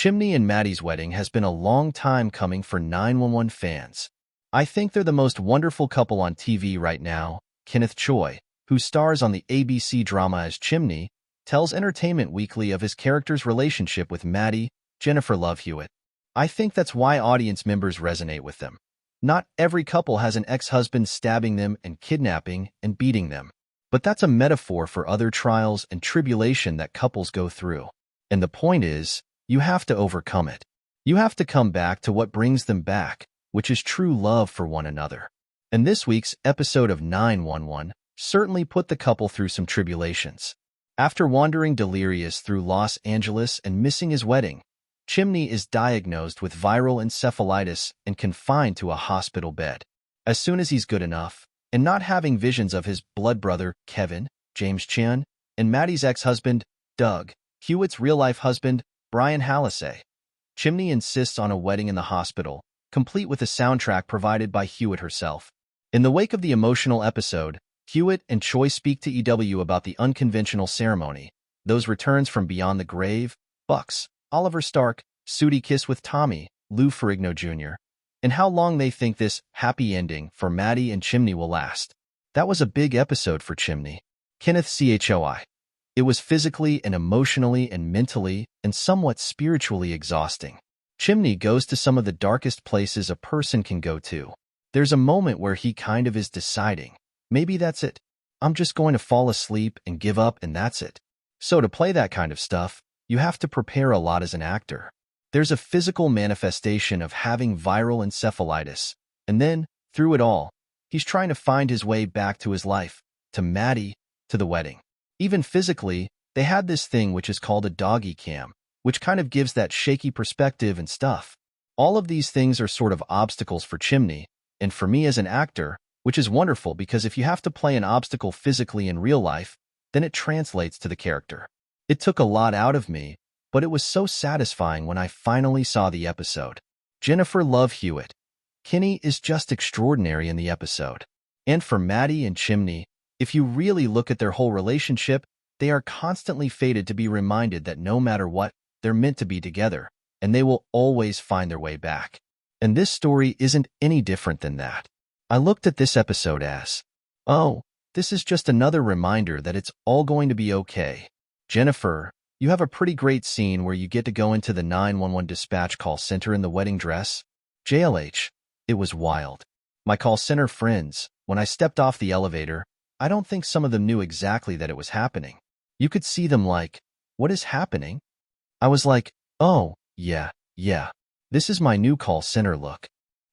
Chimney and Maddie's wedding has been a long time coming for 911 fans. I think they're the most wonderful couple on TV right now. Kenneth Choi, who stars on the ABC drama as Chimney, tells Entertainment Weekly of his character's relationship with Maddie, Jennifer Love Hewitt. I think that's why audience members resonate with them. Not every couple has an ex-husband stabbing them and kidnapping and beating them. But that's a metaphor for other trials and tribulation that couples go through. And the point is, you have to overcome it. You have to come back to what brings them back, which is true love for one another. And this week's episode of 911 certainly put the couple through some tribulations. After wandering delirious through Los Angeles and missing his wedding, Chimney is diagnosed with viral encephalitis and confined to a hospital bed. As soon as he's good enough, and not having visions of his blood brother, Kevin, James Chinn, and Maddie's ex-husband, Doug, Hewitt's real-life husband, Brian Hallisey, Chimney insists on a wedding in the hospital, complete with a soundtrack provided by Hewitt herself. In the wake of the emotional episode, Hewitt and Choi speak to EW about the unconventional ceremony, those returns from beyond the grave, Bucks, Oliver Stark, Sudi kiss with Tommy, Lou Ferrigno Jr., and how long they think this happy ending for Maddie and Chimney will last. That was a big episode for Chimney. Kenneth Choi. It was physically and emotionally and mentally and somewhat spiritually exhausting. Chimney goes to some of the darkest places a person can go to. There's a moment where he kind of is deciding, maybe that's it. I'm just going to fall asleep and give up and that's it. So to play that kind of stuff, you have to prepare a lot as an actor. There's a physical manifestation of having viral encephalitis, and then, through it all, he's trying to find his way back to his life, to Maddie, to the wedding. Even physically, they had this thing which is called a doggy cam, which kind of gives that shaky perspective and stuff. All of these things are sort of obstacles for Chimney, and for me as an actor, which is wonderful because if you have to play an obstacle physically in real life, then it translates to the character. It took a lot out of me, but it was so satisfying when I finally saw the episode. Jennifer Love Hewitt. Kenny is just extraordinary in the episode. And for Maddie and Chimney, if you really look at their whole relationship, they are constantly fated to be reminded that no matter what, they're meant to be together, and they will always find their way back. And this story isn't any different than that. I looked at this episode as, oh, this is just another reminder that it's all going to be okay. Jennifer, you have a pretty great scene where you get to go into the 911 dispatch call center in the wedding dress. JLH, it was wild. My call center friends, when I stepped off the elevator, I don't think some of them knew exactly that it was happening. You could see them like, what is happening? I was like, oh, yeah, this is my new call center look.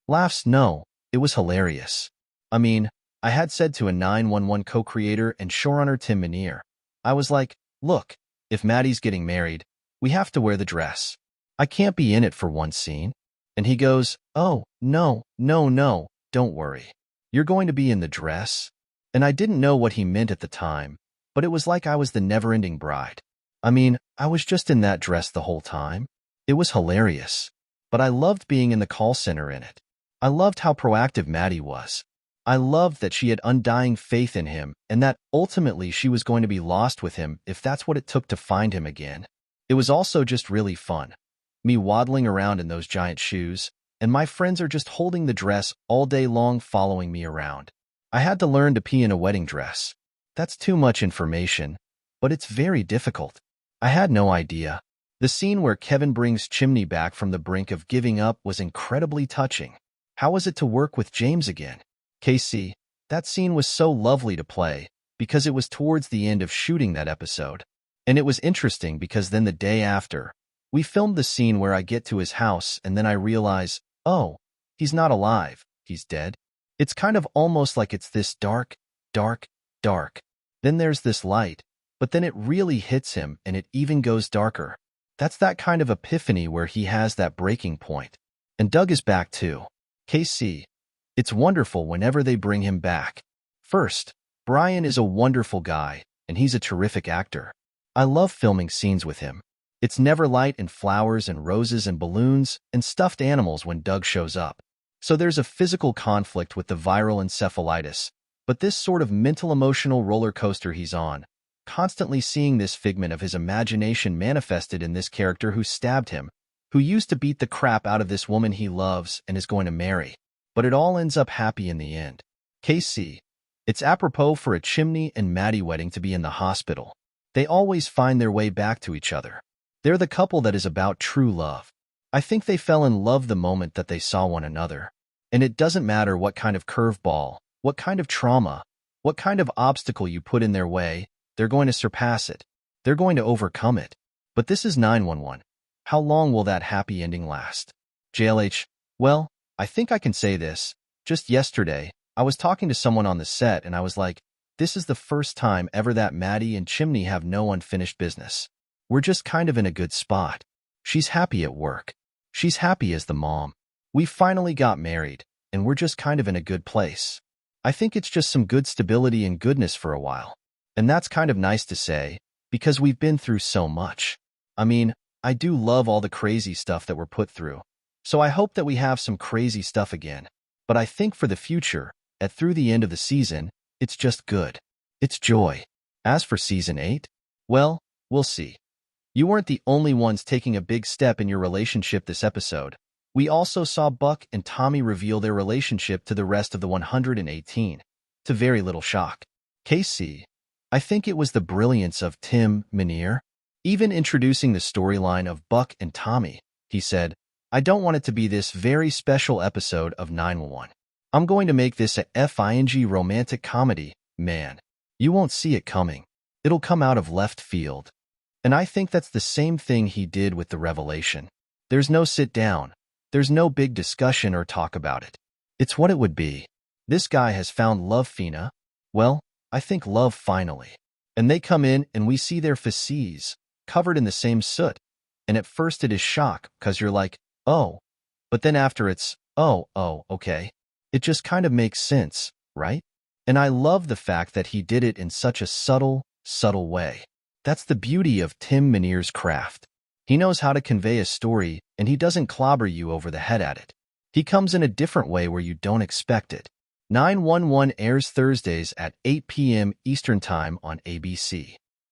Laughs, no, it was hilarious. I mean, I had said to a 911 co-creator and showrunner Tim Minear, I was like, look, if Maddie's getting married, we have to wear the dress. I can't be in it for one scene. And he goes, oh, no, don't worry. You're going to be in the dress? And I didn't know what he meant at the time, but it was like I was the never-ending bride. I mean, I was just in that dress the whole time. It was hilarious. But I loved being in the call center in it. I loved how proactive Maddie was. I loved that she had undying faith in him and that ultimately she was going to be lost with him if that's what it took to find him again. It was also just really fun. Me waddling around in those giant shoes, and my friends are just holding the dress all day long following me around. I had to learn to pee in a wedding dress. That's too much information, but it's very difficult. I had no idea. The scene where Kevin brings Chimney back from the brink of giving up was incredibly touching. How was it to work with James again? KC, that scene was so lovely to play because it was towards the end of shooting that episode. And it was interesting because then the day after, we filmed the scene where I get to his house and then I realize, oh, he's not alive, he's dead. It's kind of almost like it's this dark. Then there's this light, but then it really hits him and it even goes darker. That's that kind of epiphany where he has that breaking point. And Doug is back too. KC. It's wonderful whenever they bring him back. First, Brian is a wonderful guy, and he's a terrific actor. I love filming scenes with him. It's never light and flowers and roses and balloons and stuffed animals when Doug shows up. So there's a physical conflict with the viral encephalitis, but this sort of mental-emotional roller coaster he's on, constantly seeing this figment of his imagination manifested in this character who stabbed him, who used to beat the crap out of this woman he loves and is going to marry. But it all ends up happy in the end. KC. It's apropos for a Chimney and Maddie wedding to be in the hospital. They always find their way back to each other. They're the couple that is about true love. I think they fell in love the moment that they saw one another. And it doesn't matter what kind of curveball, what kind of trauma, what kind of obstacle you put in their way, they're going to surpass it. They're going to overcome it. But this is 911. How long will that happy ending last? JLH, well, I think I can say this. Just yesterday, I was talking to someone on the set and I was like, this is the first time ever that Maddie and Chimney have no unfinished business. We're just kind of in a good spot. She's happy at work. She's happy as the mom. We finally got married, and we're just kind of in a good place. I think it's just some good stability and goodness for a while. And that's kind of nice to say, because we've been through so much. I mean, I do love all the crazy stuff that we're put through. So I hope that we have some crazy stuff again. But I think for the future, through the end of the season, it's just good. It's joy. As for season 8, well, we'll see. You weren't the only ones taking a big step in your relationship this episode. We also saw Buck and Tommy reveal their relationship to the rest of the 118, to very little shock. KC, I think it was the brilliance of Tim Minear. Even introducing the storyline of Buck and Tommy, he said, I don't want it to be this very special episode of 911. I'm going to make this a FING romantic comedy, man. You won't see it coming. It'll come out of left field. And I think that's the same thing he did with the revelation. There's no sit down. There's no big discussion or talk about it. It's what it would be. This guy has found love, Fina. Well, I think love finally. And they come in and we see their faces, covered in the same soot. And at first it is shock, because you're like, oh. But then after it's, oh, okay. It just kind of makes sense, right? And I love the fact that he did it in such a subtle way. That's the beauty of Tim Minear's craft. He knows how to convey a story, and he doesn't clobber you over the head at it. He comes in a different way where you don't expect it. 911 airs Thursdays at 8 p.m. Eastern Time on ABC.